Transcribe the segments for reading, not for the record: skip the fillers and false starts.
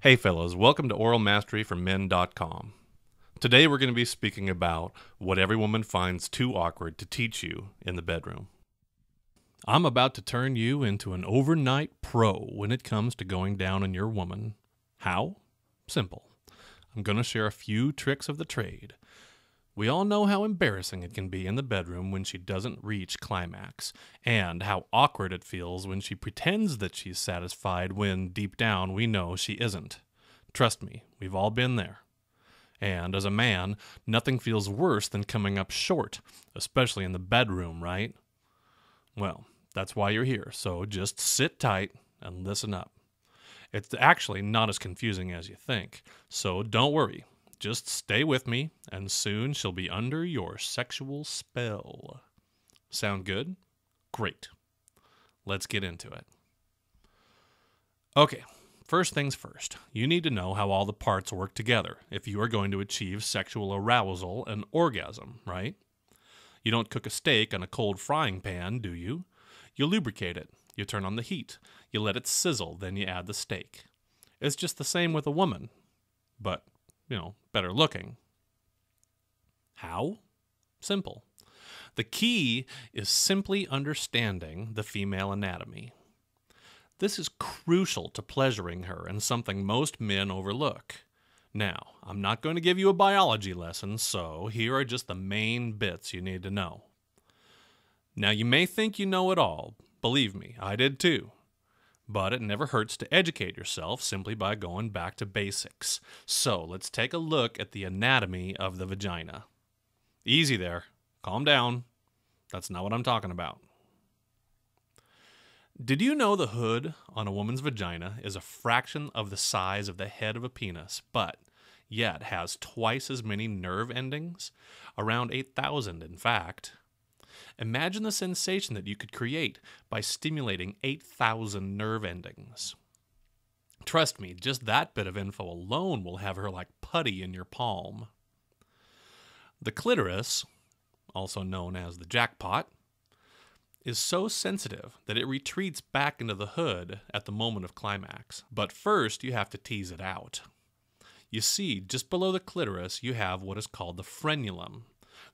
Hey fellows, welcome to oralmasteryformen.com. Today we're going to be speaking about what every woman finds too awkward to teach you in the bedroom. I'm about to turn you into an overnight pro when it comes to going down on your woman. How? Simple. I'm going to share a few tricks of the trade. We all know how embarrassing it can be in the bedroom when she doesn't reach climax, and how awkward it feels when she pretends that she's satisfied when, deep down, we know she isn't. Trust me, we've all been there. And as a man, nothing feels worse than coming up short, especially in the bedroom, right? Well, that's why you're here, so just sit tight and listen up. It's actually not as confusing as you think, so don't worry. Just stay with me, and soon she'll be under your sexual spell. Sound good? Great. Let's get into it. Okay, first things first. You need to know how all the parts work together if you are going to achieve sexual arousal and orgasm, right? You don't cook a steak on a cold frying pan, do you? You lubricate it. You turn on the heat. You let it sizzle, then you add the steak. It's just the same with a woman, but better looking. How? Simple. The key is simply understanding the female anatomy. This is crucial to pleasuring her and something most men overlook. Now, I'm not going to give you a biology lesson, so here are just the main bits you need to know. Now, you may think you know it all. Believe me, I did too. But it never hurts to educate yourself simply by going back to basics. So let's take a look at the anatomy of the vagina. Easy there. Calm down. That's not what I'm talking about. Did you know the hood on a woman's vagina is a fraction of the size of the head of a penis, but yet has twice as many nerve endings? Around 8,000, in fact. Imagine the sensation that you could create by stimulating 8,000 nerve endings. Trust me, just that bit of info alone will have her like putty in your palm. The clitoris, also known as the jackpot, is so sensitive that it retreats back into the hood at the moment of climax. But first, you have to tease it out. You see, just below the clitoris, you have what is called the frenulum.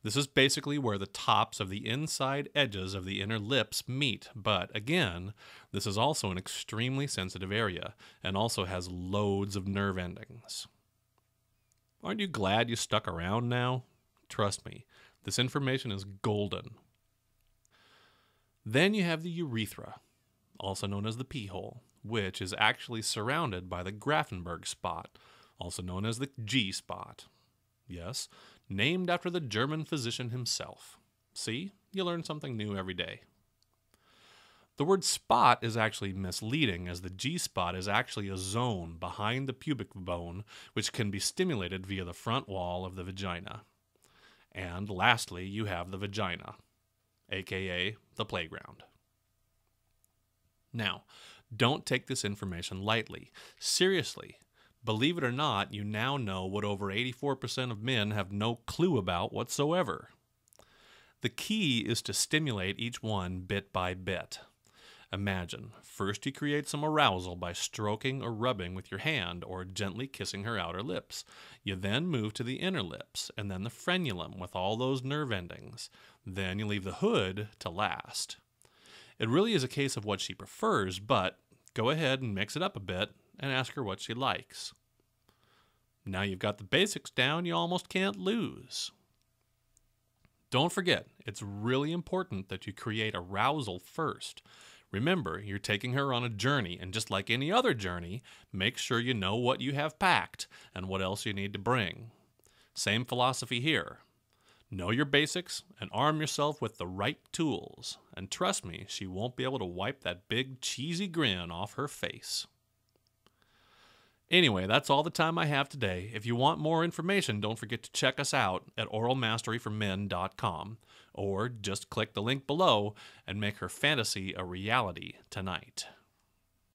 This is basically where the tops of the inside edges of the inner lips meet, but again, this is also an extremely sensitive area and also has loads of nerve endings. Aren't you glad you stuck around now? Trust me, this information is golden. Then you have the urethra, also known as the pee hole, which is actually surrounded by the Grafenberg spot, also known as the G spot. Yes, named after the German physician himself. See, you learn something new every day. The word spot is actually misleading, as the G-spot is actually a zone behind the pubic bone which can be stimulated via the front wall of the vagina. And lastly, you have the vagina, aka the playground. Now, don't take this information lightly. Seriously. Believe it or not, you now know what over 84% of men have no clue about whatsoever. The key is to stimulate each one bit by bit. Imagine, first you create some arousal by stroking or rubbing with your hand or gently kissing her outer lips. You then move to the inner lips and then the frenulum with all those nerve endings. Then you leave the hood to last. It really is a case of what she prefers, but go ahead and mix it up a bit and ask her what she likes. Now you've got the basics down, you almost can't lose. Don't forget, it's really important that you create arousal first. Remember, you're taking her on a journey, and just like any other journey, make sure you know what you have packed and what else you need to bring. Same philosophy here. Know your basics and arm yourself with the right tools. And trust me, she won't be able to wipe that big cheesy grin off her face. Anyway, that's all the time I have today. If you want more information, don't forget to check us out at oralmasteryformen.com, or just click the link below and make her fantasy a reality tonight.